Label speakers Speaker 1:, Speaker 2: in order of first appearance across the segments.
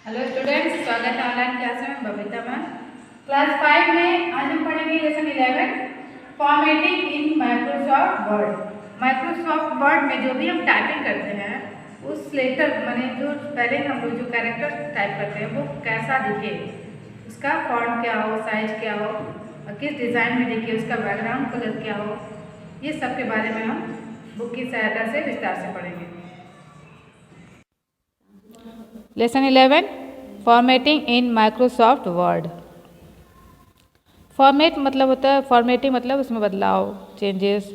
Speaker 1: Hello students, स्वागत है online class में बबीता मैम। क्लास 5 में आज हम पढ़ेंगे लेसन 11 फॉर्मेटिंग इन माइक्रोसॉफ्ट वर्ड। माइक्रोसॉफ्ट वर्ड में जो भी हम टाइपिंग करते हैं उस लेटर माने जो पहले हम लोग जो कैरेक्टर टाइप करते हैं वो कैसा दिखे, उसका फॉन्ट क्या हो, साइज क्या हो और किस डिज़ाइन में दिखे, उसका बैकग्राउंड कलर क्या हो, ये सब के बारे में हम बुक की सहायता से विस्तार से पढ़ेंगे। लेसन 11 फॉर्मेटिंग इन माइक्रोसॉफ्ट वर्ड। फॉर्मेट मतलब होता है, फॉर्मेटिंग मतलब उसमें बदलाव, चेंजेस,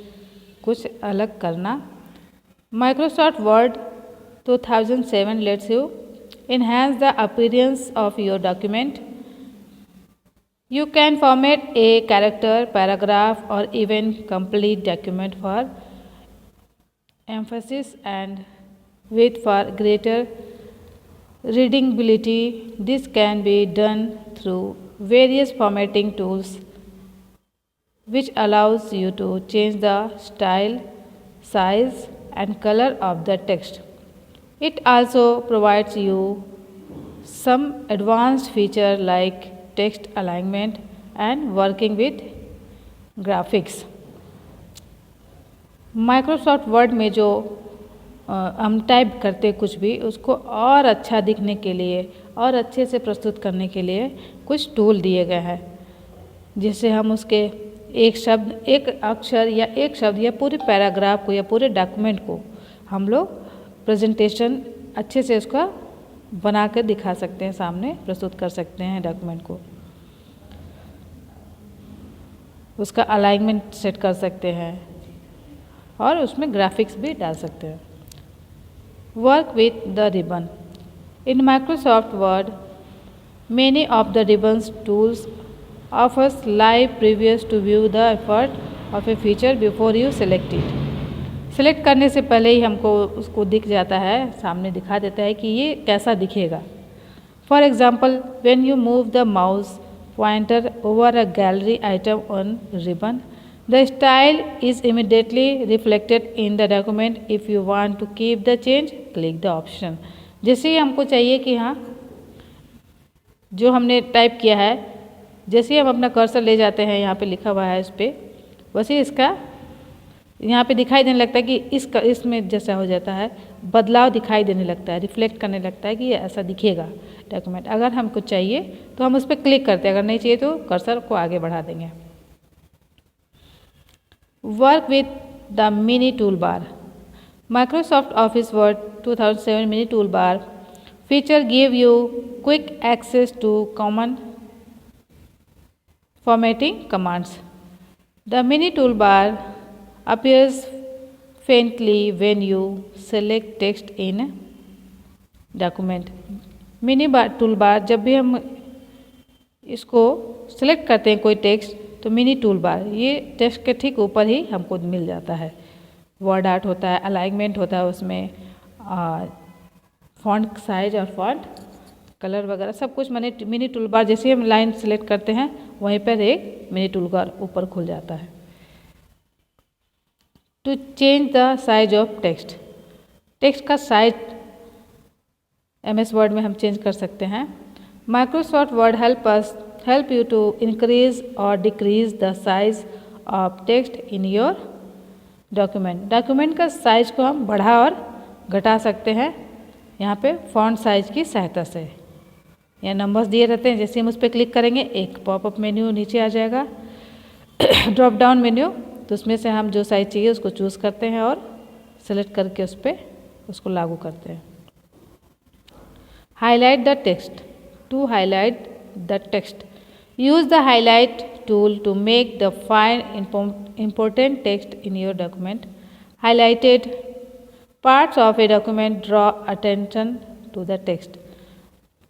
Speaker 1: कुछ अलग करना। Microsoft word 2007 let's you enhance the appearance of your document. You can format a character, paragraph or even complete document for emphasis and width for greater readability. This can be done through various formatting tools which allows you to change the style, size and color of the text. It also provides you some advanced feature like text alignment and working with graphics. Microsoft word में जो हम type करते कुछ भी उसको और अच्छा दिखने के लिए और अच्छे से प्रस्तुत करने के लिए कुछ टूल दिए गए हैं, जिससे हम उसके एक शब्द, एक अक्षर या एक शब्द या पूरे पैराग्राफ को या पूरे डॉक्यूमेंट को हम लोग प्रेजेंटेशन अच्छे से उसका बना कर दिखा सकते हैं, सामने प्रस्तुत कर सकते हैं डॉक्यूमेंट को। उसका अलाइनमेंट सेट कर सकते हैं और उसमें ग्राफिक्स भी डाल सकते हैं। Work with the ribbon. In Microsoft Word many of the ribbon's tools offers live previous to view the effort of a feature before you select it. Select करने से पहले ही हमको उसको दिख जाता है, सामने दिखा देता है कि ये कैसा दिखेगा। For example, when you move the mouse pointer over a gallery item on ribbon, the style is immediately reflected in the document. If you want to keep the change, click the option. जैसे ही हमको चाहिए कि हाँ जो हमने type किया है, जैसे ही हम अपना कर्सर ले जाते हैं, यहाँ पे लिखा हुआ है इस पर, वैसे इसका यहाँ पे दिखाई देने लगता है कि इसमें जैसा हो जाता है, बदलाव दिखाई देने लगता है, रिफ्लेक्ट करने लगता है कि ये ऐसा दिखेगा डॉक्यूमेंट। अगर हमको चाहिए तो हम उस पर क्लिक करते हैं, अगर नहीं चाहिए तो कर्सर को आगे बढ़ा देंगे। Work with the mini tool bar. Microsoft Office Word 2007 mini tool bar feature give you quick access to common formatting commands. The mini toolbar appears faintly when you select text in document. Mini toolbar, जब भी हम इसको select करते हैं कोई text, तो mini toolbar ये text के ठीक ऊपर ही हमको मिल जाता है। वर्ड आर्ट होता है, अलाइनमेंट होता है, उसमें फॉन्ट साइज और फॉन्ट कलर वगैरह सब कुछ। मैंने मिनी टूलबार जैसे ही हम लाइन सेलेक्ट करते हैं वहीं पर एक मिनी टूलबार ऊपर खुल जाता है। To change the size of text. Text का साइज MS वर्ड में हम चेंज कर सकते हैं। Microsoft word help you to increase और decrease the size of text in your document. Document का साइज को हम बढ़ा और घटा सकते हैं यहाँ पे फॉन्ट साइज की सहायता से। यहाँ नंबर्स दिए रहते हैं, जैसे हम उस पर क्लिक करेंगे एक पॉपअप मेन्यू नीचे आ जाएगा, ड्रॉप डाउन मेन्यू, तो उसमें से हम जो साइज चाहिए उसको चूज़ करते हैं और सेलेक्ट करके उस पर उसको लागू करते हैं। Highlight the text. To highlight the text, use the highlight tool to make the fine important text in your document. Highlighted parts of a document draw attention to the text.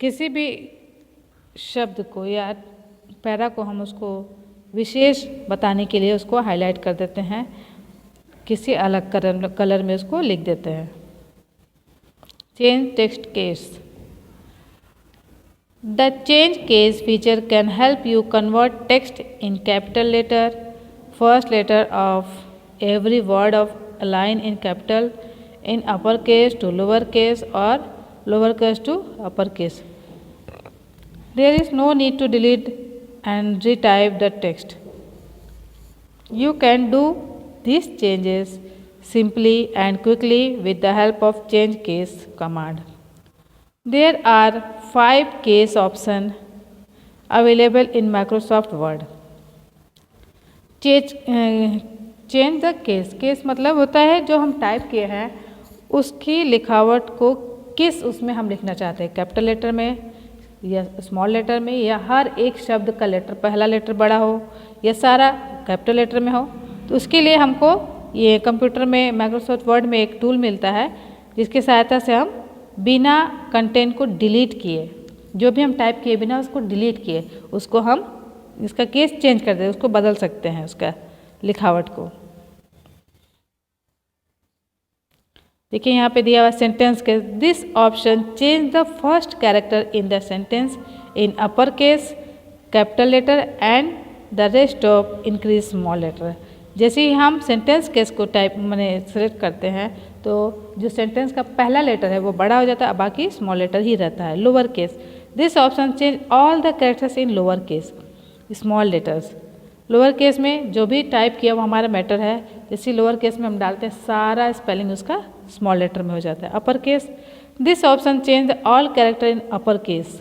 Speaker 1: किसी भी शब्द को या पैरा को हम उसको विशेष बताने के लिए उसको हाईलाइट कर देते हैं, किसी अलग कलर में उसको लिख देते हैं। Change text case. The change case feature can help you convert text in capital letter, first letter of every word of a line in capital, in upper case to lower case or lower case to upper case. There is no need to delete and retype the text. You can do these changes simply and quickly with the help of change case command. There are 5 case options available in Microsoft Word. Change the case मतलब होता है जो हम type किए हैं उसकी लिखावट को किस उसमें हम लिखना चाहते हैं, कैपिटल लेटर में या स्मॉल लेटर में, या हर एक शब्द का लेटर पहला लेटर बड़ा हो या सारा कैपिटल लेटर में हो। तो उसके लिए हमको ये कंप्यूटर में माइक्रोसॉफ्ट वर्ड में एक टूल मिलता है जिसकी सहायता से हम बिना कंटेंट को डिलीट किए, जो भी हम टाइप किए बिना उसको डिलीट किए, उसको हम इसका केस चेंज कर दे, उसको बदल सकते हैं उसका लिखावट को। देखिए यहाँ पे दिया हुआ सेंटेंस के this option change the first character in the sentence in upper case capital letter and the rest of increase small letter. जैसे ही हम सेंटेंस केस को टाइप मैंने सेलेक्ट करते हैं तो जो सेंटेंस का पहला लेटर है वो बड़ा हो जाता है, बाकी स्मॉल लेटर ही रहता है। Lower case this option change all the characters in lower case small letters. Lower case में जो भी टाइप किया वो हमारा मैटर है, जैसे लोअर केस में हम डालते हैं सारा स्पेलिंग उसका स्मॉल लेटर में हो जाता है। Upper case this option change all character in upper case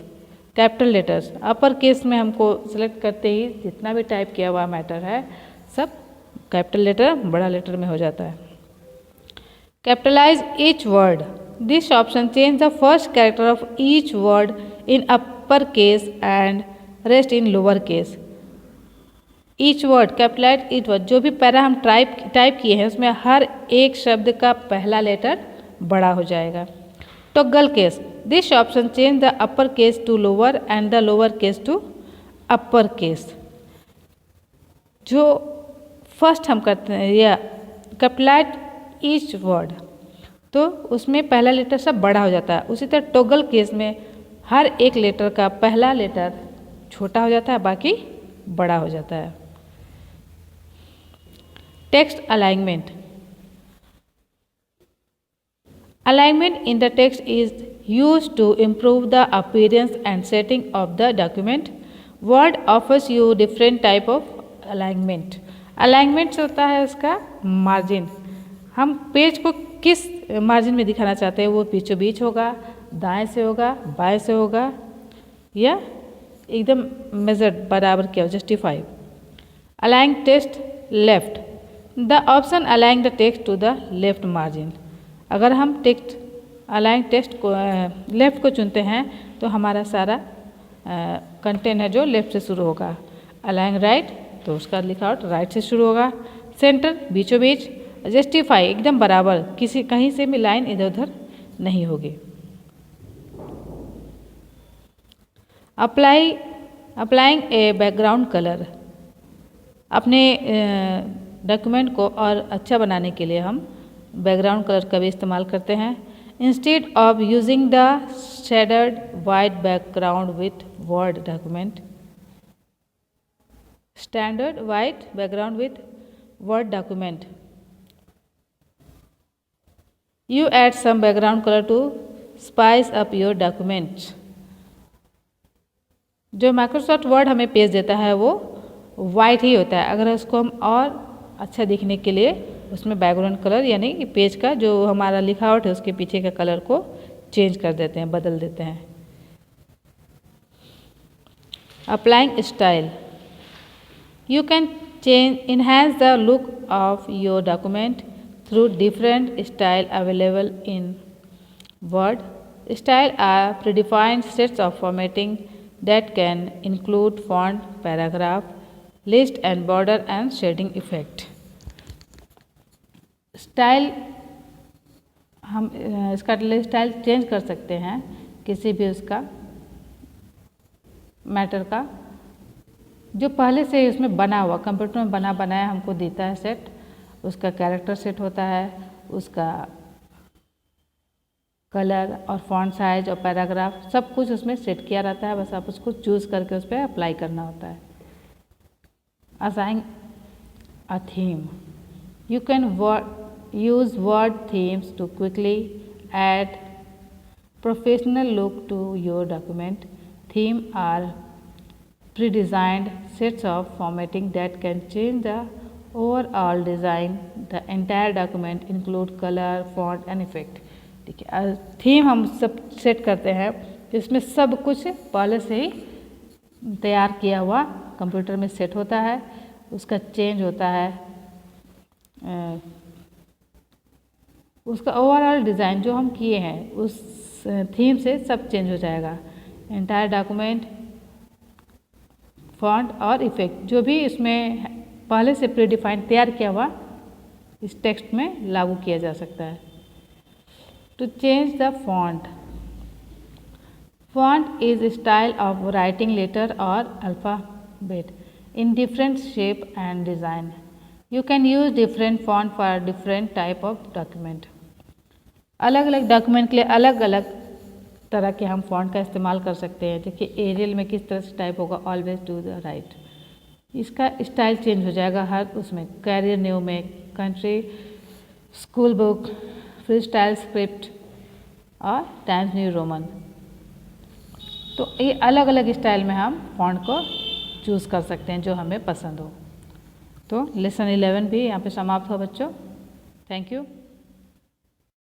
Speaker 1: capital letters. Upper case में हमको सिलेक्ट करते ही जितना भी टाइप किया हुआ मैटर है सब कैपिटल लेटर बड़ा लेटर में हो जाता है। Capitalize each word this option change the first character of each word in upper case and rest in lower case. Each word capitalize each word, जो भी पैरा हम टाइप किए हैं उसमें हर एक शब्द का पहला लेटर बड़ा हो जाएगा। Toggle case this option change the upper case to lower and the lower case to upper case. जो फर्स्ट हम करते हैं या कैपिटलाइज ईच वर्ड तो उसमें पहला लेटर सब बड़ा हो जाता है। उसी तरह टॉगल केस में हर एक लेटर का पहला लेटर छोटा हो जाता है, बाकी बड़ा हो जाता है। Text alignment alignment in the text is used to improve the appearance and setting of the document. Word offers you different type of alignment. Alignment होता है उसका मार्जिन, हम पेज को किस मार्जिन में दिखाना चाहते हैं, वो बीचों बीच होगा, दाएं से होगा, बाएं से होगा, या एकदम मेजर्ड बराबर किया justify. Align text left the option align the text to the left margin. अगर हम टेक्स्ट अलाइन टेक्स्ट को लेफ्ट को चुनते हैं तो हमारा सारा कंटेंट है जो लेफ्ट से शुरू होगा। अलाइन राइट तो उसका लिखावट राइट से शुरू होगा। सेंटर बीचों बीच, जस्टिफाई एकदम बराबर, किसी कहीं से भी लाइन इधर उधर नहीं होगी। अप्लाइंग ए बैकग्राउंड कलर अपने डॉक्यूमेंट को और अच्छा बनाने के लिए हम बैकग्राउंड कलर का भी इस्तेमाल करते हैं। Instead of using the shaded white background with word document standard white background with word document you add some background color to spice up your documents। जो माइक्रोसॉफ्ट वर्ड हमें पेज देता है वो वाइट ही होता है। अगर उसको हम और अच्छा दिखने के लिए उसमें बैकग्राउंड कलर यानी कि पेज का जो हमारा लिखावट है उसके पीछे का कलर को चेंज कर देते हैं, बदल देते हैं। Applying style you can enhance the look of your document through different style available in Word. Style are predefined sets of formatting that can include font, paragraph, list and border and shading effect. Style हम इसका style change कर सकते हैं किसी भी उसका matter का जो पहले से उसमें बना हुआ कंप्यूटर में बना बनाया हमको देता है सेट, उसका कैरेक्टर सेट होता है, उसका कलर और फॉन्ट साइज और पैराग्राफ सब कुछ उसमें सेट किया रहता है, बस आप उसको चूज़ करके उस पर अप्लाई करना होता है। Assign a theme you can use word themes to quickly add professional look to your document. Theme are pre-designed sets of formatting that can change the overall design. The entire document include color, font and effect. ठीक है, theme हम सब set करते हैं जिसमें सब कुछ पहले से ही तैयार किया हुआ कंप्यूटर में सेट होता है, उसका चेंज होता है, उसका ओवरऑल डिज़ाइन जो हम किए हैं उस थीम से सब चेंज हो जाएगा। एंटायर डॉक्यूमेंट, फॉन्ट और इफ़ेक्ट जो भी इसमें पहले से प्रीडिफाइंड तैयार किया हुआ इस टेक्स्ट में लागू किया जा सकता है। To change the font, font is style of writing letter और alphabet in different shape and design. You can use different font for different type of document. अलग अलग डॉक्यूमेंट के लिए अलग अलग तरह के हम फॉन्ट का इस्तेमाल कर सकते हैं। देखिए एरियल में किस तरह से टाइप होगा, ऑलवेज टू द राइट, इसका स्टाइल चेंज हो जाएगा हर उसमें। कैरियर न्यू में, country, school book, free style script और टाइम्स न्यू रोमन, तो ये अलग अलग स्टाइल में हम फॉन्ट को चूज़ कर सकते हैं जो हमें पसंद हो। तो लेसन 11 भी यहाँ पे समाप्त हो बच्चों। Thank you.